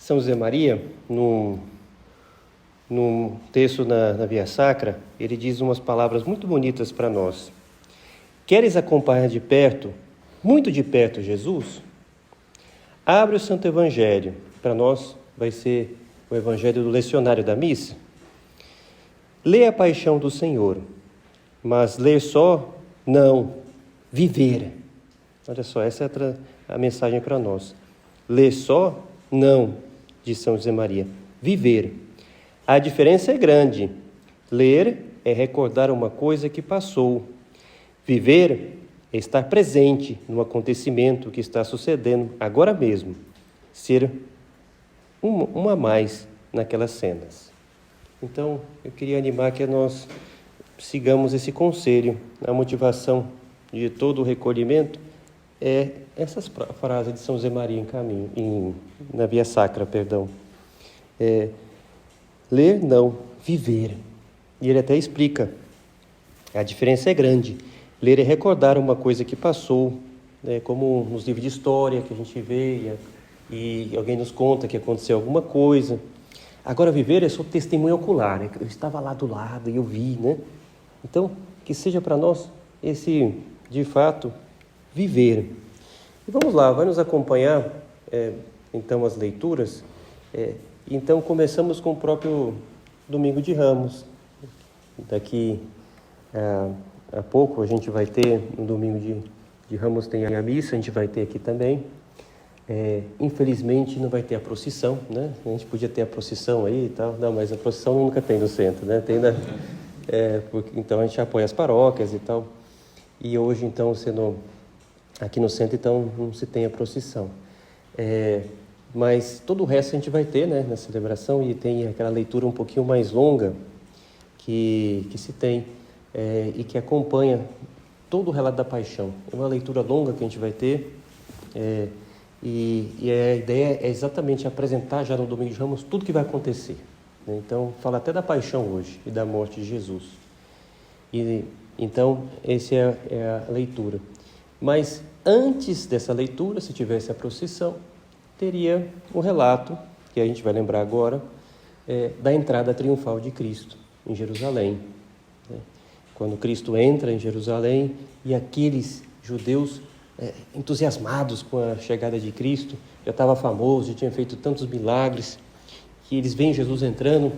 São José Maria, num texto na Via Sacra, ele diz umas palavras muito bonitas para nós. Queres acompanhar de perto, muito de perto, Jesus? Abre o Santo Evangelho. Para nós vai ser o Evangelho do lecionário da missa. Lê a paixão do Senhor, mas ler só, não, viver. Olha só, essa é a mensagem para nós. Ler só, não, diz São José Maria, viver. A diferença é grande. Ler é recordar uma coisa que passou. Viver é estar presente no acontecimento que está sucedendo agora mesmo. Ser uma a mais naquelas cenas. Então, eu queria animar que nós sigamos esse conselho. A motivação de todo o recolhimento é essas frases de São José Maria na Via Sacra, perdão. Ler, não, viver. E ele até explica. A diferença é grande. Ler é recordar uma coisa que passou, né, como nos livros de história que a gente vê e alguém nos conta que aconteceu alguma coisa. Agora, viver é só testemunho ocular, né? Eu estava lá do lado e eu vi, né? Então, que seja para nós esse, de fato, viver. E vamos lá, vai nos acompanhar, então, as leituras. Então, começamos com o próprio Domingo de Ramos. Daqui a pouco a gente vai ter, no Domingo de Ramos tem a missa, a gente vai ter aqui também. Infelizmente não vai ter a procissão, né? A gente podia ter a procissão aí e tal, não, mas a procissão nunca tem no centro, né? Tem então a gente apoia as paróquias e tal. E hoje, então, sendo aqui no centro, então não se tem a procissão. Mas todo o resto a gente vai ter, né, na celebração, e tem aquela leitura um pouquinho mais longa que se tem e que acompanha todo o relato da paixão. É uma leitura longa que a gente vai ter e a ideia é exatamente apresentar já no Domingo de Ramos tudo que vai acontecer, né? Então, fala até da paixão hoje e da morte de Jesus. Então, essa é a leitura. Mas antes dessa leitura, se tivesse a procissão, teria o relato, que a gente vai lembrar agora, da entrada triunfal de Cristo em Jerusalém. Né? Quando Cristo entra em Jerusalém e aqueles judeus entusiasmados com a chegada de Cristo, já estava famoso, já tinha feito tantos milagres, que eles veem Jesus entrando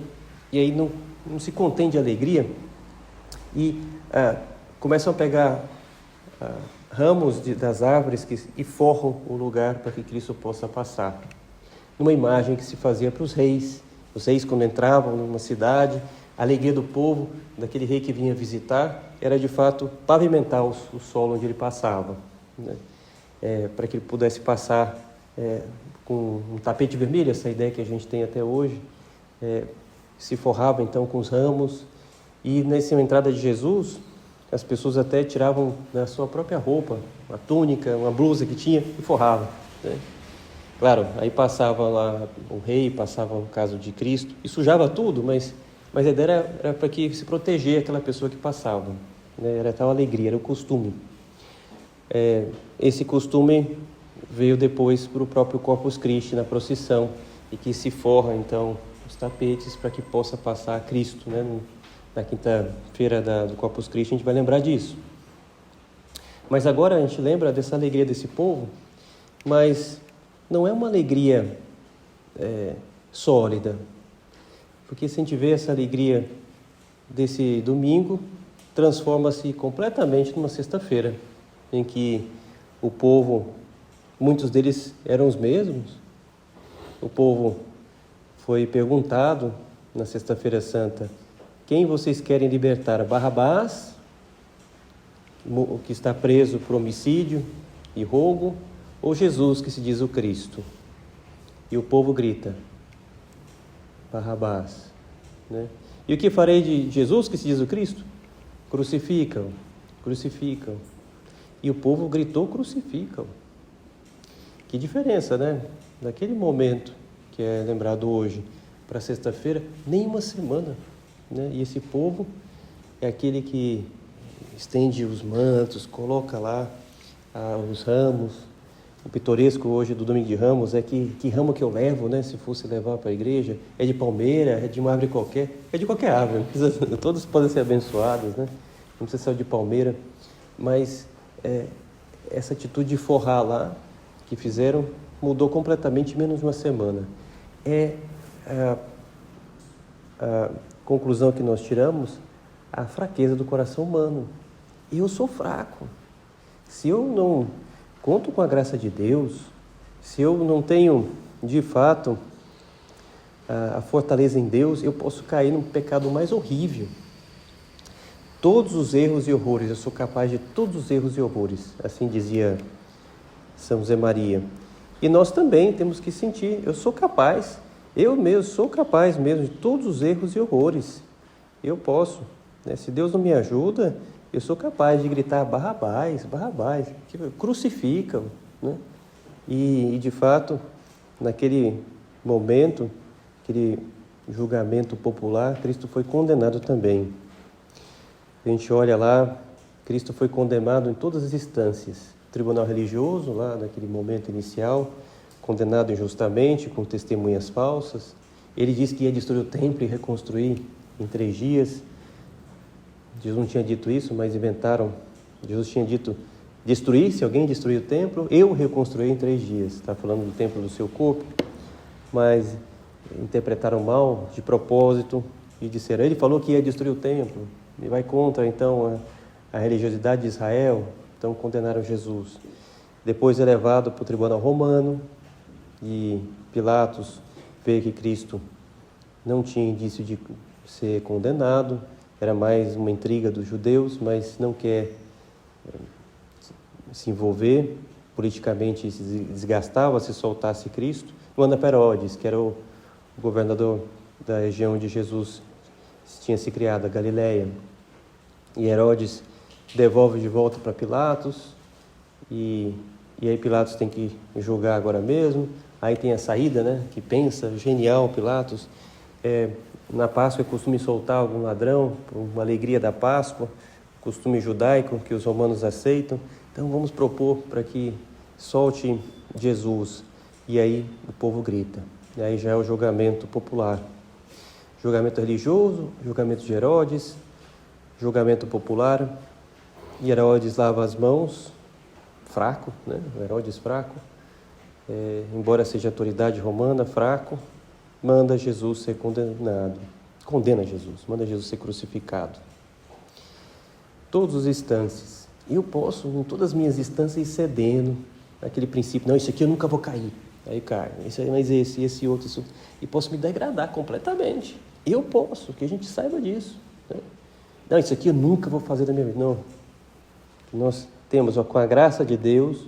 e aí não se contém de alegria e começam a pegar ramos das árvores e forram o lugar para que Cristo possa passar. Numa imagem que se fazia para os reis. Os reis, quando entravam numa cidade, a alegria do povo, daquele rei que vinha visitar, era de fato pavimentar o solo onde ele passava, né? Para que ele pudesse passar com um tapete vermelho, essa ideia que a gente tem até hoje. Se forrava então com os ramos, e nessa entrada de Jesus, as pessoas até tiravam da sua própria roupa, uma túnica, uma blusa que tinha, e forravam, né? Claro, aí passava lá o rei, passava o caso de Cristo, e sujava tudo, mas a ideia era para que se proteger aquela pessoa que passava, né? Era tal alegria, era o costume. Esse costume veio depois para o próprio Corpus Christi, na procissão, e que se forra, então, os tapetes para que possa passar Cristo, né? Na quinta-feira do Corpus Christi a gente vai lembrar disso. Mas agora a gente lembra dessa alegria desse povo, mas não é uma alegria sólida. Porque se a gente vê essa alegria desse domingo, transforma-se completamente numa sexta-feira, em que o povo, muitos deles eram os mesmos. O povo foi perguntado na Sexta-feira Santa: quem vocês querem libertar? Barrabás, que está preso por homicídio e roubo, ou Jesus, que se diz o Cristo? E o povo grita: Barrabás, né? E o que farei de Jesus, que se diz o Cristo? Crucificam, crucificam. E o povo gritou: crucificam. Que diferença, né? Daquele momento que é lembrado hoje para sexta-feira, nem uma semana, né? E esse povo é aquele que estende os mantos, coloca lá os ramos, o pitoresco hoje do Domingo de Ramos é que ramo que eu levo, né? Se fosse levar para a igreja, é de palmeira, é de uma árvore qualquer, é de qualquer árvore, todas podem ser abençoadas, né? Não precisa ser de palmeira, mas essa atitude de forrar lá, que fizeram, mudou completamente em menos de uma semana. A conclusão que nós tiramos, a fraqueza do coração humano. Eu sou fraco. Se eu não conto com a graça de Deus, se eu não tenho, de fato, a fortaleza em Deus, eu posso cair no pecado mais horrível. Todos os erros e horrores, eu sou capaz de todos os erros e horrores, assim dizia São José Maria. E nós também temos que sentir, eu sou capaz, eu mesmo sou capaz mesmo de todos os erros e horrores. Eu posso, né? Se Deus não me ajuda, eu sou capaz de gritar Barrabás, Barrabás, que crucificam, né? E de fato, naquele momento, aquele julgamento popular, Cristo foi condenado também. A gente olha lá, Cristo foi condenado em todas as instâncias. Tribunal religioso, lá naquele momento inicial, condenado injustamente, com testemunhas falsas. Ele disse que ia destruir o templo e reconstruir em 3 dias. Jesus não tinha dito isso, mas inventaram. Jesus tinha dito, destruir, se alguém destruir o templo, eu reconstruí em 3 dias. Está falando do templo do seu corpo, mas interpretaram mal, de propósito, e disseram, ele falou que ia destruir o templo, e vai contra, então, a religiosidade de Israel, então condenaram Jesus. Depois é levado para o tribunal romano, e Pilatos vê que Cristo não tinha indício de ser condenado, era mais uma intriga dos judeus, mas não quer se envolver, politicamente se desgastava se soltasse Cristo. Manda para Herodes, que era o governador da região onde Jesus tinha se criado, a Galileia. E Herodes devolve de volta para Pilatos, e aí Pilatos tem que julgar agora mesmo. Aí tem a saída, né, que pensa, genial Pilatos, na Páscoa é costume soltar algum ladrão, por uma alegria da Páscoa, costume judaico que os romanos aceitam, então vamos propor para que solte Jesus. E aí o povo grita, e aí já é o julgamento popular, julgamento religioso, julgamento de Herodes, julgamento popular, e Herodes lava as mãos, fraco, né? Herodes fraco, embora seja autoridade romana, fraco, manda Jesus ser condenado, condena Jesus, manda Jesus ser crucificado. Todas as instâncias, eu posso, em todas as minhas instâncias, ir cedendo aquele princípio, não, isso aqui eu nunca vou cair, aí cai, mas esse outro, isso, e posso me degradar completamente, eu posso, que a gente saiba disso, né? Não, isso aqui eu nunca vou fazer da minha vida, não, nós temos, com a graça de Deus,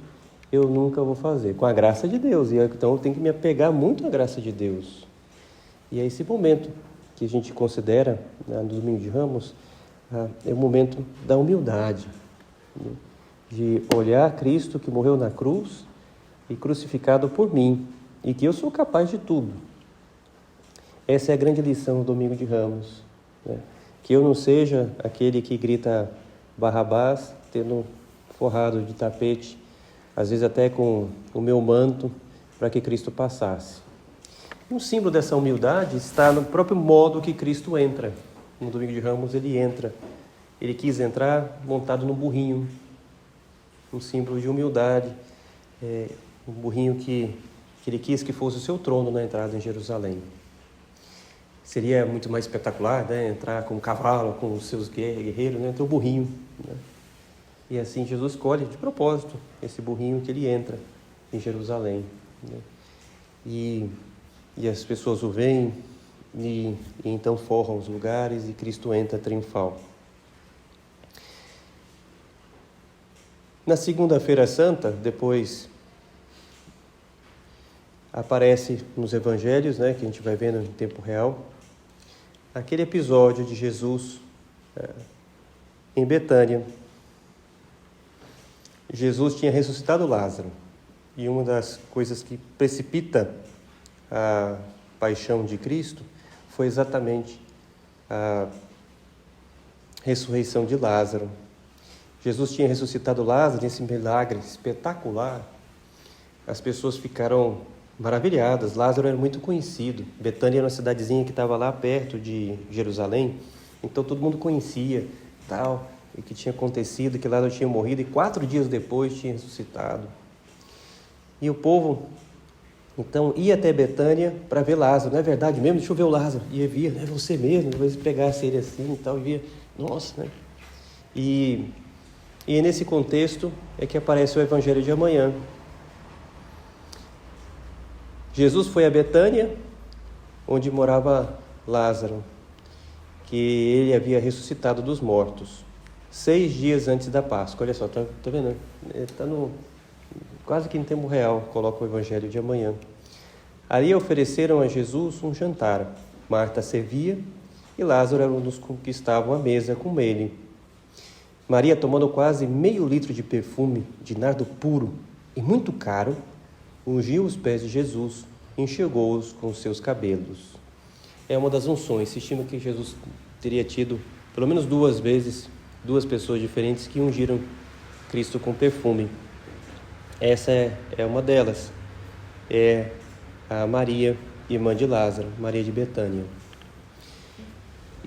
eu nunca vou fazer, com a graça de Deus, e então eu tenho que me apegar muito à graça de Deus. E é esse momento que a gente considera, no Domingo de Ramos, é o momento da humildade, né? De olhar Cristo que morreu na cruz e crucificado por mim, e que eu sou capaz de tudo. Essa é a grande lição do Domingo de Ramos, né? Que eu não seja aquele que grita Barrabás, tendo forrado de tapete, às vezes até com o meu manto, para que Cristo passasse. Um símbolo dessa humildade está no próprio modo que Cristo entra. No Domingo de Ramos ele entra. Ele quis entrar montado num burrinho. Um símbolo de humildade. Um burrinho que ele quis que fosse o seu trono na entrada em Jerusalém. Seria muito mais espetacular, né? Entrar com um cavalo, com os seus guerreiros, né? Então o burrinho, né? E assim Jesus escolhe de propósito esse burrinho que ele entra em Jerusalém, né? E as pessoas o veem e então forram os lugares e Cristo entra triunfal. Na segunda-feira santa, depois aparece nos evangelhos, né, que a gente vai vendo em tempo real, aquele episódio de Jesus em Betânia. Jesus tinha ressuscitado Lázaro, e uma das coisas que precipita a paixão de Cristo foi exatamente a ressurreição de Lázaro. Jesus tinha ressuscitado Lázaro, esse milagre espetacular, as pessoas ficaram maravilhadas. Lázaro era muito conhecido. Betânia era uma cidadezinha que estava lá perto de Jerusalém, então todo mundo conhecia tal, e que tinha acontecido, que Lázaro tinha morrido e 4 dias depois tinha ressuscitado. E o povo, então, ia até Betânia para ver Lázaro. Não é verdade mesmo? Deixa eu ver o Lázaro. E via, é você mesmo. Às vezes pegasse ele assim e tal, e via, nossa, né? E nesse contexto é que aparece o Evangelho de amanhã. Jesus foi a Betânia, onde morava Lázaro, que ele havia ressuscitado dos mortos, 6 dias antes da Páscoa. Olha só, tá vendo? Está quase que em tempo real, coloca o Evangelho de amanhã. Ali ofereceram a Jesus um jantar. Marta servia e Lázaro era um dos que estavam à mesa com ele. Maria, tomando quase meio litro de perfume de nardo puro e muito caro, ungiu os pés de Jesus e enxugou-os com os seus cabelos. É uma das unções. Se estima que Jesus teria tido pelo menos 2 vezes 2 pessoas diferentes que ungiram Cristo com perfume. Essa é uma delas. É a Maria, irmã de Lázaro, Maria de Betânia.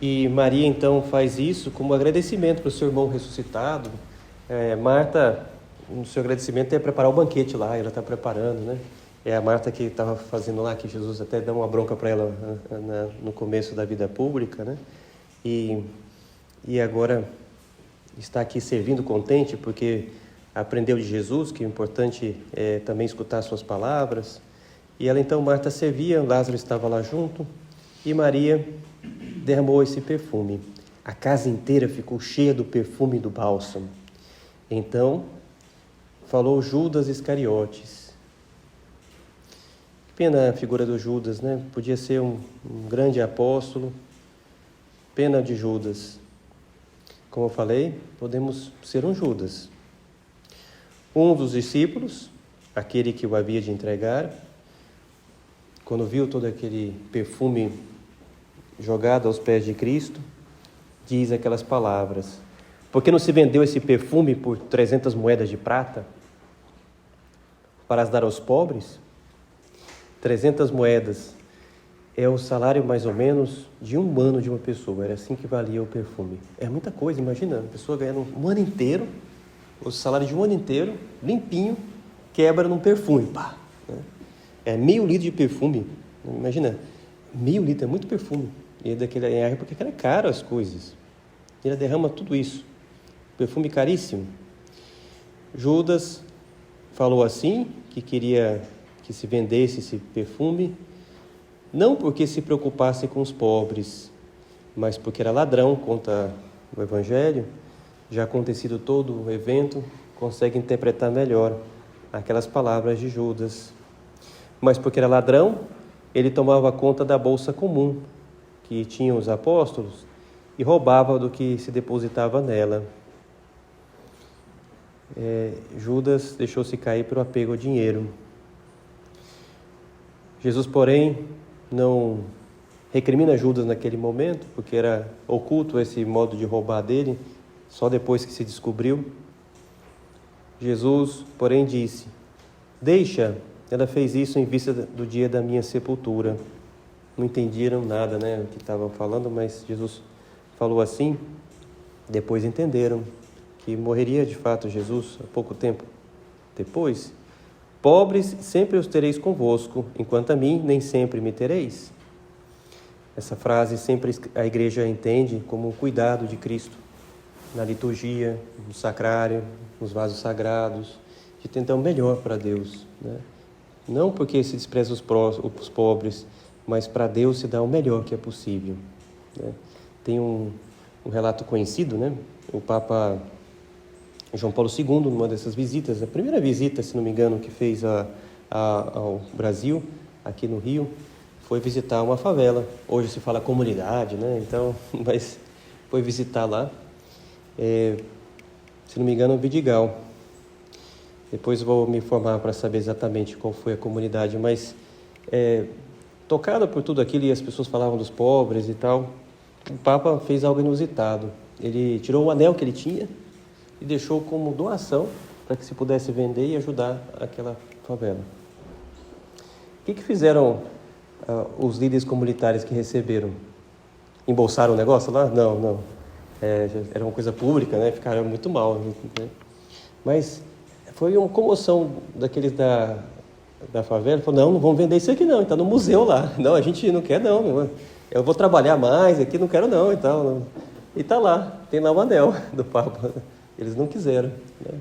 E Maria então faz isso como agradecimento para o seu irmão ressuscitado. Marta, no seu agradecimento, é preparar o banquete lá, ela está preparando, né? É a Marta que estava fazendo lá, que Jesus até dá uma bronca para ela no começo da vida pública, né? E agora está aqui servindo contente, porque aprendeu de Jesus que o importante é também escutar suas palavras. E ela então, Marta servia, Lázaro estava lá junto, e Maria derramou esse perfume. A casa inteira ficou cheia do perfume do bálsamo. Então, falou Judas Iscariotes. Que pena a figura do Judas, né? Podia ser um grande apóstolo. Pena de Judas. Como eu falei, podemos ser um Judas. Um dos discípulos, aquele que o havia de entregar, quando viu todo aquele perfume jogado aos pés de Cristo, diz aquelas palavras: por que não se vendeu esse perfume por 300 moedas de prata para as dar aos pobres? 300 moedas é o salário mais ou menos de 1 ano de uma pessoa. Era assim que valia o perfume. É muita coisa, imagina, a pessoa ganhando um ano inteiro, o salário de 1 ano inteiro, limpinho, quebra num perfume, pá, né? É meio litro de perfume, imagina, meio litro, é muito perfume. E daquela época que era caro as coisas. Ele derrama tudo isso, perfume caríssimo. Judas falou assim, que queria que se vendesse esse perfume, não porque se preocupasse com os pobres, mas porque era ladrão, conta o Evangelho. Já acontecido todo o evento, consegue interpretar melhor aquelas palavras de Judas. Mas porque era ladrão, ele tomava conta da bolsa comum que tinham os apóstolos e roubava do que se depositava nela. Judas deixou-se cair pelo apego ao dinheiro. Jesus, porém, não recrimina Judas naquele momento, porque era oculto esse modo de roubar dele, só depois que se descobriu. Jesus, porém, disse: deixa, ela fez isso em vista do dia da minha sepultura. Não entenderam nada, né, o que estavam falando, mas Jesus falou assim. Depois entenderam que morreria de fato Jesus há pouco tempo depois. Pobres sempre os tereis convosco, enquanto a mim nem sempre me tereis. Essa frase sempre a igreja entende como um cuidado de Cristo na liturgia, no sacrário, nos vasos sagrados, de tentar o melhor para Deus, né? Não porque se despreza os pobres, mas para Deus se dá o melhor que é possível, né? Tem um relato conhecido, né? O Papa João Paulo II, numa dessas visitas, a primeira visita, se não me engano, que fez ao Brasil, aqui no Rio, foi visitar uma favela. Hoje se fala comunidade, né? Então, mas foi visitar lá, se não me engano, o Vidigal. Depois vou me informar para saber exatamente qual foi a comunidade, mas tocada por tudo aquilo, e as pessoas falavam dos pobres e tal, o Papa fez algo inusitado. Ele tirou o anel que ele tinha e deixou como doação para que se pudesse vender e ajudar favela. O que fizeram os líderes comunitários que receberam? Embolsaram o negócio lá? Não. Era uma coisa pública, né? Ficaram muito mal, né? Mas foi uma comoção daqueles da favela. Falou, não vamos vender isso aqui não, está no museu lá. Não, a gente não quer não. Eu vou trabalhar mais aqui, não quero não. E está lá, tem lá o anel do Papa. Eles não quiseram, né?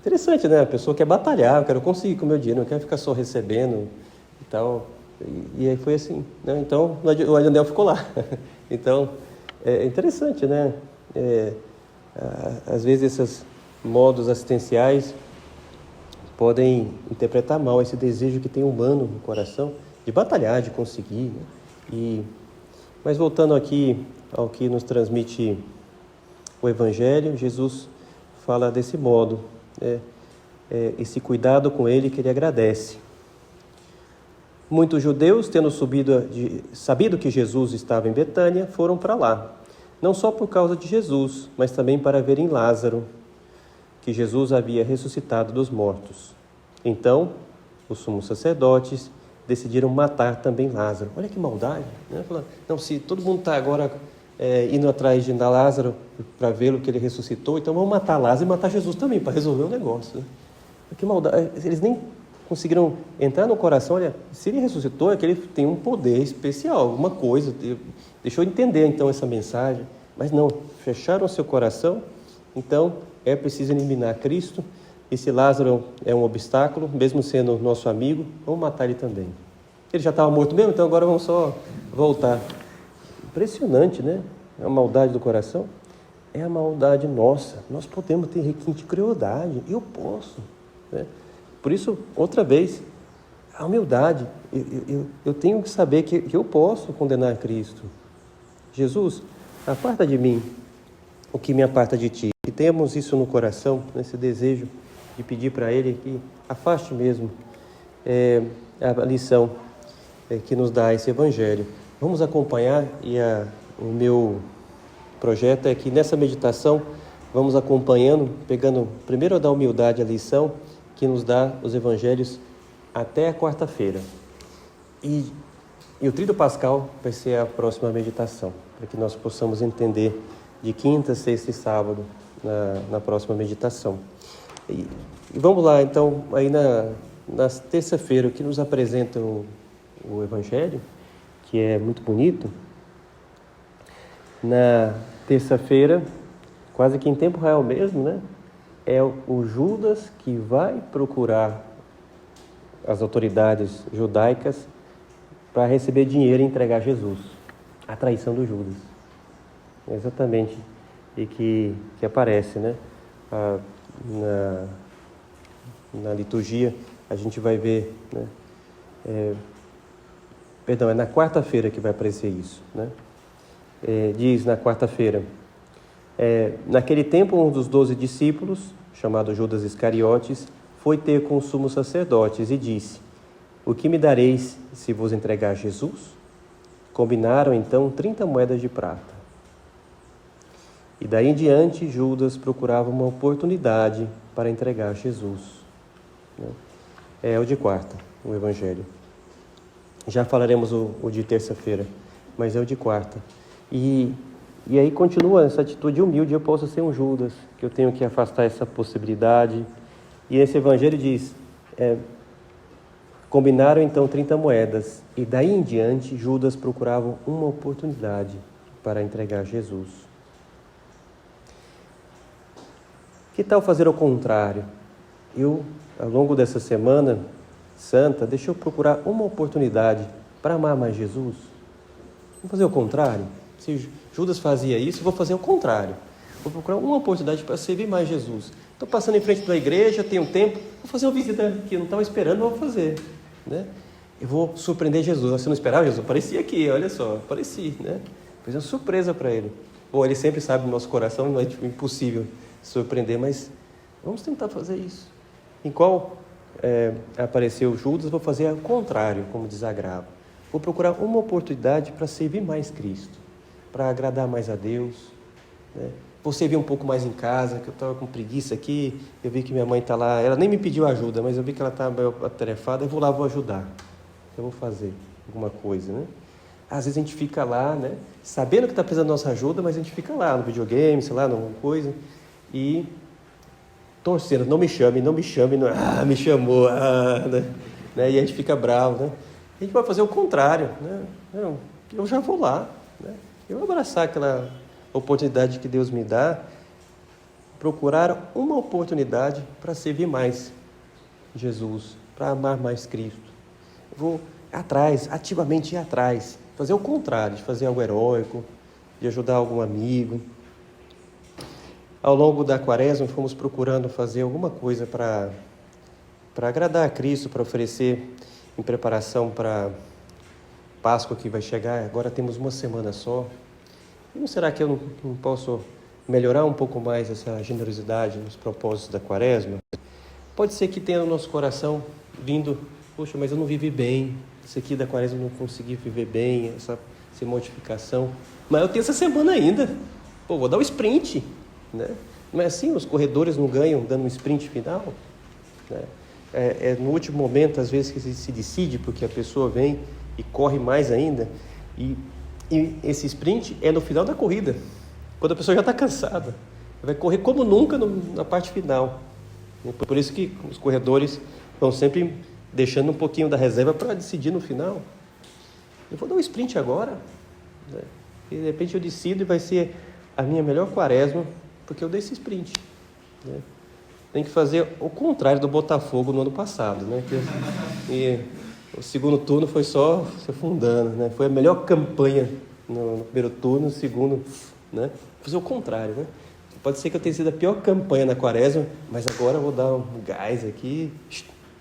Interessante, né? A pessoa quer batalhar, eu quero conseguir com o meu dinheiro, não quero ficar só recebendo e tal. E aí foi assim, né? Então o anel ficou lá. Então, é interessante, né? Às vezes esses modos assistenciais podem interpretar mal esse desejo que tem humano no coração de batalhar, de conseguir, né? Mas voltando aqui ao que nos transmite o Evangelho, Jesus fala desse modo, esse cuidado com ele que ele agradece. Muitos judeus, tendo sabido que Jesus estava em Betânia, foram para lá, não só por causa de Jesus, mas também para verem Lázaro, que Jesus havia ressuscitado dos mortos. Então, os sumos sacerdotes decidiram matar também Lázaro. Olha que maldade, né? Não, se todo mundo está agora indo atrás de Lázaro para vê-lo que ele ressuscitou, então vamos matar Lázaro e matar Jesus também, para resolver o negócio, né? Que maldade. Eles nem conseguiram entrar no coração. Olha, se ele ressuscitou, é que ele tem um poder especial, alguma coisa. Deixou entender então essa mensagem, mas não, fecharam seu coração. Então é preciso eliminar Cristo. E se Lázaro é um obstáculo, mesmo sendo nosso amigo, vamos matar ele também. Ele já estava morto mesmo, então agora vamos só voltar. Impressionante, né? A maldade do coração é a maldade nossa. Nós podemos ter requinte de crueldade. Eu posso, né? Por isso, outra vez, a humildade. Eu tenho que saber que eu posso condenar Cristo. Jesus, aparta de mim o que me aparta de ti. Que tenhamos isso no coração, nesse desejo de pedir para Ele que afaste mesmo a lição que nos dá esse Evangelho. Vamos acompanhar, e o meu projeto é que nessa meditação vamos acompanhando, pegando primeiro da humildade a lição que nos dá os Evangelhos até a quarta-feira. E o Tríduo Pascal vai ser a próxima meditação, para que nós possamos entender de quinta, sexta e sábado na próxima meditação. E vamos lá, então, aí na terça-feira, o que nos apresenta o Evangelho, que é muito bonito. Na terça-feira, quase que em tempo real mesmo, né? É o Judas que vai procurar as autoridades judaicas para receber dinheiro e entregar Jesus. A traição do Judas. É exatamente. E que aparece, né? Na liturgia, a gente vai ver, né? É na quarta-feira que vai aparecer isso, né? Diz na quarta-feira: naquele tempo, um dos 12 discípulos, chamado Judas Iscariotes, foi ter com os sumos sacerdotes e disse: o que me dareis se vos entregar Jesus? Combinaram então 30 moedas de prata. E daí em diante, Judas procurava uma oportunidade para entregar Jesus. É o de quarta, o Evangelho. Já falaremos o de terça-feira, mas é o de quarta. E aí continua essa atitude humilde. Eu posso ser um Judas, que eu tenho que afastar essa possibilidade. E esse Evangelho diz: combinaram então 30 moedas. E daí em diante, Judas procurava uma oportunidade para entregar Jesus. Que tal fazer o contrário? Ao longo dessa semana santa, deixa eu procurar uma oportunidade para amar mais Jesus. Vamos fazer o contrário? Se Judas fazia isso, eu vou fazer o contrário. Vou procurar uma oportunidade para servir mais Jesus. Estou passando em frente da igreja, tenho tempo, vou fazer uma visita que eu não estava esperando, vou fazer, né? Eu vou surpreender Jesus. Você não esperava, Jesus? Apareci aqui, olha só, apareci, né? Fiz uma surpresa para ele. Bom, ele sempre sabe do nosso coração, não é impossível surpreender, mas vamos tentar fazer isso. Em qual apareceu Judas, vou fazer o contrário, como desagravo. Vou procurar uma oportunidade para servir mais Cristo, para agradar mais a Deus, né? vou servir um pouco mais em casa, que eu estava com preguiça aqui, eu vi que minha mãe está lá, ela nem me pediu ajuda, mas eu vi que ela está meio atarefada, eu vou lá, vou ajudar, eu vou fazer alguma coisa, né? Às vezes a gente fica lá, né, sabendo que está precisando da nossa ajuda, mas a gente fica lá no videogame, sei lá, numa coisa, e torcendo, não me chame, não, me chamou, né? E a gente fica bravo, né? A gente vai fazer o contrário, né? Eu já vou lá, né? Eu vou abraçar aquela oportunidade que Deus me dá, procurar uma oportunidade para servir mais Jesus, para amar mais Cristo. Eu vou atrás, ativamente ir atrás, fazer o contrário, de fazer algo heróico, de ajudar algum amigo. Ao longo da quaresma, fomos procurando fazer alguma coisa para agradar a Cristo, para oferecer em preparação para Páscoa que vai chegar. Agora temos uma semana só. E não será que eu não posso melhorar um pouco mais essa generosidade nos propósitos da quaresma? Pode ser que tenha no nosso coração vindo, poxa, mas eu não vivi bem, isso aqui da quaresma eu não consegui viver bem, essa mortificação. Mas eu tenho essa semana ainda. Pô, vou dar o sprint, né? Não é assim? Os corredores não ganham dando um sprint final, né? É no último momento, às vezes, que se decide, porque a pessoa vem e corre mais ainda. E esse sprint é no final da corrida, quando a pessoa já está cansada. Vai correr como nunca na parte final. Por isso que os corredores vão sempre deixando um pouquinho da reserva para decidir no final. Eu vou dar um sprint agora, né? E de repente eu decido e vai ser a minha melhor quaresma, porque eu dei esse sprint, né? Tem que fazer o contrário do Botafogo no ano passado, né? E o segundo turno foi só se afundando, né? Foi a melhor campanha no primeiro turno, no segundo, né? Fazer o contrário, né? Pode ser que eu tenha sido a pior campanha na quaresma, mas agora eu vou dar um gás aqui.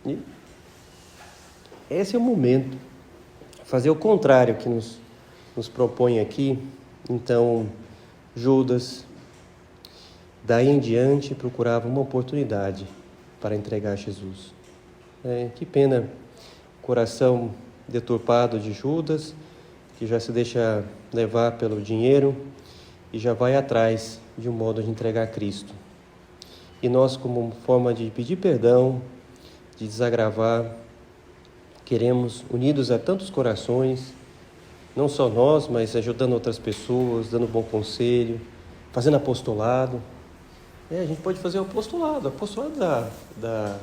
E esse é o momento. Fazer o contrário que nos propõe aqui. Então, Judas, daí em diante, procurava uma oportunidade para entregar a Jesus. Que pena o coração deturpado de Judas, que já se deixa levar pelo dinheiro e já vai atrás de um modo de entregar a Cristo. E nós, como forma de pedir perdão, de desagravar, queremos, unidos a tantos corações, não só nós, mas ajudando outras pessoas, dando bom conselho, fazendo apostolado. A gente pode fazer o apostolado da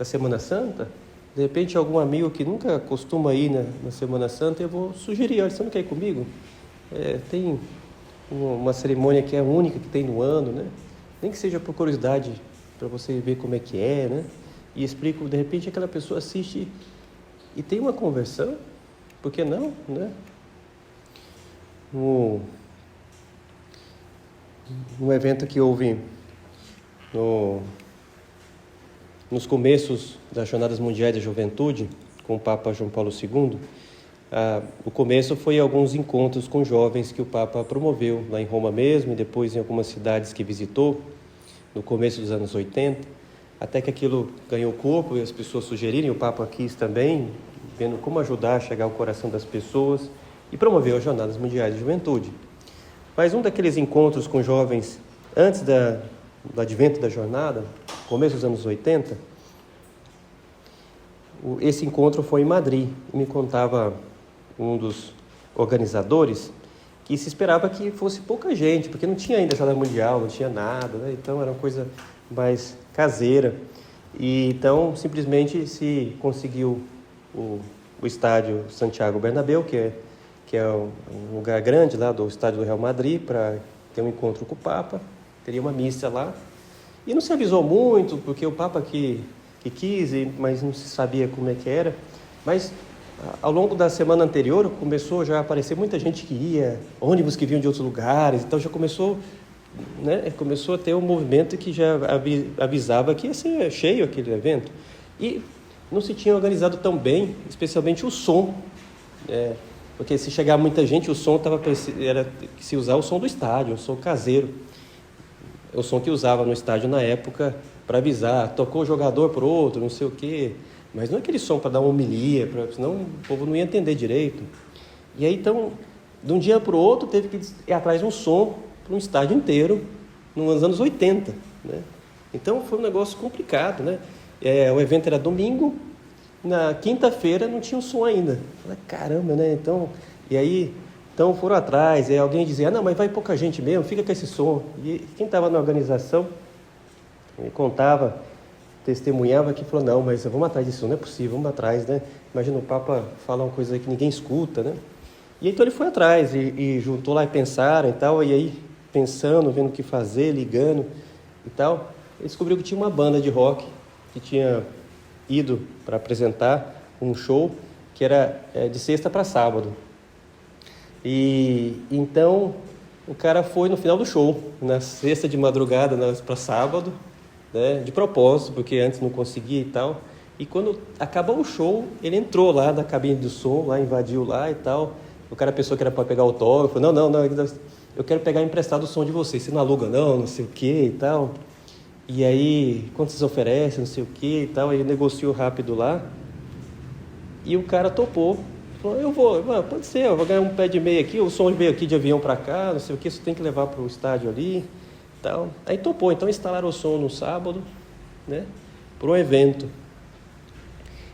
Semana Santa. De repente, algum amigo que nunca costuma ir na Semana Santa, eu vou sugerir: olha, você não quer ir comigo? Tem uma cerimônia que é a única que tem no ano, né? Nem que seja por curiosidade, para você ver como é que é, né? E explico, de repente, aquela pessoa assiste e tem uma conversão, por que não, né? No evento que houve nos começos das Jornadas Mundiais da Juventude, com o Papa João Paulo II, o começo foi alguns encontros com jovens que o Papa promoveu lá em Roma mesmo, e depois em algumas cidades que visitou, no começo dos anos 80, até que aquilo ganhou corpo e as pessoas sugerirem, o Papa quis também, vendo como ajudar a chegar ao coração das pessoas, e promoveu as Jornadas Mundiais de Juventude. Mas um daqueles encontros com jovens, antes do advento da jornada, começo dos anos 80, esse encontro foi em Madrid. E me contava um dos organizadores que se esperava que fosse pouca gente, porque não tinha ainda Jornada Mundial, não tinha nada, né? Então era uma coisa mais caseira. E então simplesmente se conseguiu o estádio Santiago Bernabéu, que é um lugar grande lá do estádio do Real Madrid, para ter um encontro com o Papa, teria uma missa lá. E não se avisou muito, porque o Papa que quis, mas não se sabia como é que era. Mas ao longo da semana anterior começou já a aparecer muita gente que ia, ônibus que vinham de outros lugares, então já começou, né, começou a ter um movimento que já avisava que ia ser cheio aquele evento. E não se tinha organizado tão bem, especialmente o som, porque se chegar muita gente, o som era que se usar o som do estádio, o som caseiro, o som que usava no estádio na época para avisar, tocou o jogador por outro, não sei o quê, mas não é aquele som para dar uma homilia, senão o povo não ia entender direito. E aí então, de um dia para o outro, teve que ir atrás de um som para um estádio inteiro, nos anos 80, né? Então foi um negócio complicado, né? O evento era domingo, na quinta-feira não tinha o som ainda. Falei, caramba, né? Então foram atrás, e alguém dizia, não, mas vai pouca gente mesmo, fica com esse som. E quem estava na organização contava, testemunhava que falou, não, mas vamos atrás disso, não é possível, vamos atrás, né? Imagina o Papa falar uma coisa que ninguém escuta, né? E então ele foi atrás e juntou lá e pensaram e tal, e aí pensando, vendo o que fazer, ligando e tal, ele descobriu que tinha uma banda de rock que tinha ido para apresentar um show que era de sexta para sábado. E então o cara foi no final do show, na sexta de madrugada para sábado, né, de propósito, porque antes não conseguia e tal. E quando acabou o show, ele entrou lá na cabine do som, lá invadiu lá e tal. O cara pensou que era para pegar autógrafo. Não, eu quero pegar emprestado o som de vocês. Você não aluga não sei o que e tal. E aí, quanto vocês oferecem, não sei o que e tal. Aí negociou rápido lá. E o cara topou. Falou, eu vou, pode ser, eu vou ganhar um pé de meia aqui, o som veio aqui de avião para cá, não sei o que, você tem que levar para o estádio ali, tal. Aí topou, então instalaram o som no sábado, né, para um evento.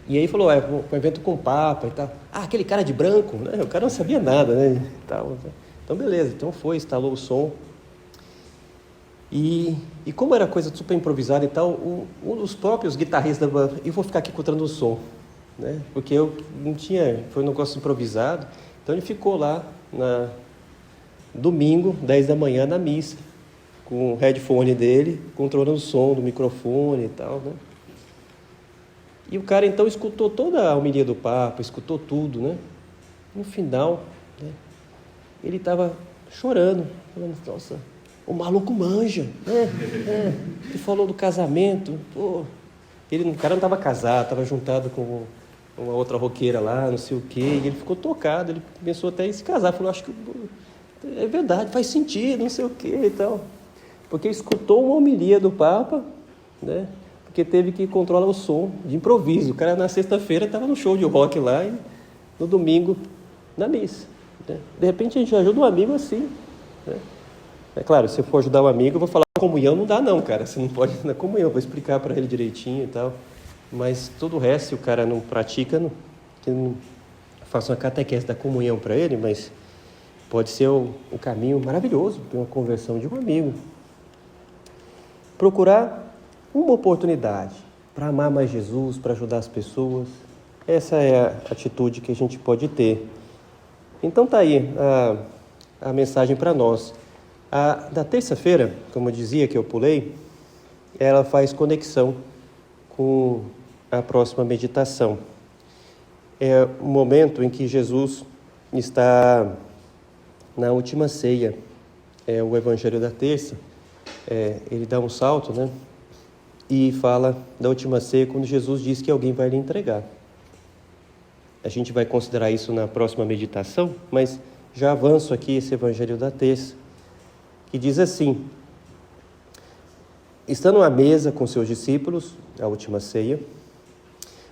E aí falou, um evento com o Papa e tal. Ah, aquele cara de branco, né, o cara não sabia nada, né, tal. Então beleza, então foi, instalou o som. E como era coisa super improvisada e tal, um dos próprios guitarristas da banda, eu vou ficar aqui contando o som, né? Porque eu não tinha, foi um negócio improvisado, então ele ficou lá domingo, 10 da manhã, na missa, com o headphone dele, controlando o som do microfone e tal, né? E o cara então escutou toda a homilia do Papa, escutou tudo, né? No final, né, ele estava chorando, falando, nossa, o maluco manja, né? Ele falou do casamento, pô. O cara não estava casado, estava juntado com uma outra roqueira lá, não sei o quê, e ele ficou tocado, ele pensou até em se casar, falou, acho que é verdade, faz sentido, não sei o quê e tal. Porque escutou uma homilia do Papa, né? Porque teve que controlar o som de improviso. O cara na sexta-feira estava no show de rock lá e no domingo na missa, né? De repente a gente ajuda um amigo assim, né? É claro, se eu for ajudar um amigo, eu vou falar comunhão, não dá não, cara, você não pode ir na comunhão, eu vou explicar para ele direitinho e tal. Mas todo o resto, se o cara não pratica, que não faça uma catequese da comunhão para ele, mas pode ser um caminho maravilhoso para uma conversão de um amigo. Procurar uma oportunidade para amar mais Jesus, para ajudar as pessoas. Essa é a atitude que a gente pode ter. Então tá aí a mensagem para nós. Da terça-feira, como eu dizia que eu pulei, ela faz conexão com a próxima meditação. É o momento em que Jesus está na última ceia. É o Evangelho da terça. Ele dá um salto, né? E fala da última ceia quando Jesus diz que alguém vai lhe entregar. A gente vai considerar isso na próxima meditação, mas já avanço aqui esse Evangelho da terça, que diz assim: estando à mesa com seus discípulos, a última ceia,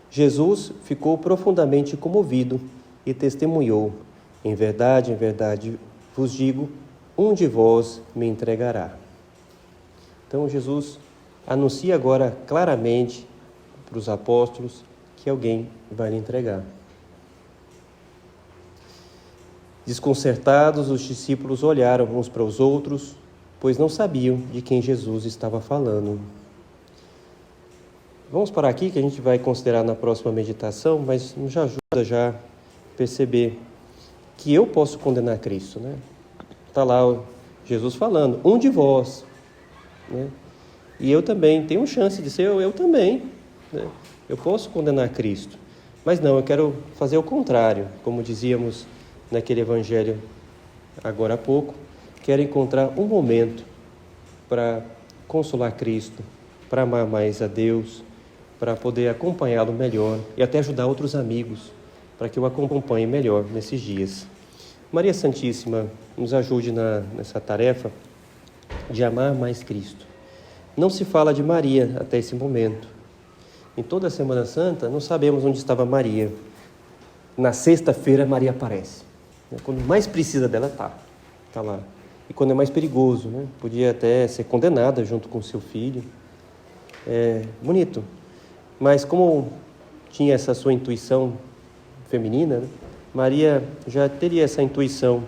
Jesus ficou profundamente comovido e testemunhou, em verdade vos digo, um de vós me entregará. Então Jesus anuncia agora claramente para os apóstolos que alguém vai lhe entregar. Desconcertados, os discípulos olharam uns para os outros, pois não sabiam de quem Jesus estava falando. Vamos parar aqui, que a gente vai considerar na próxima meditação, mas nos ajuda já a perceber que eu posso condenar Cristo, né? Está lá Jesus falando, um de vós, né? E eu também tenho chance de ser eu também, né? Eu posso condenar Cristo, mas não, eu quero fazer o contrário, como dizíamos naquele evangelho agora há pouco. Quero encontrar um momento para consolar Cristo, para amar mais a Deus, para poder acompanhá-lo melhor e até ajudar outros amigos para que eu acompanhe melhor nesses dias. Maria Santíssima, nos ajude nessa tarefa de amar mais Cristo. Não se fala de Maria até esse momento. Em toda a Semana Santa, não sabemos onde estava Maria. Na sexta-feira, Maria aparece. Quando mais precisa dela, está lá. e quando é mais perigoso, né? Podia até ser condenada junto com seu filho. Bonito. Mas como tinha essa sua intuição feminina, né? Maria já teria essa intuição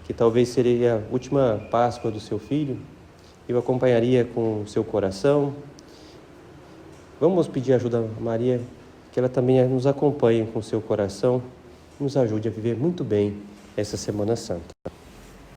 que talvez seria a última Páscoa do seu filho e o acompanharia com o seu coração. Vamos pedir ajuda a Maria, que ela também nos acompanhe com o seu coração, nos ajude a viver muito bem essa Semana Santa.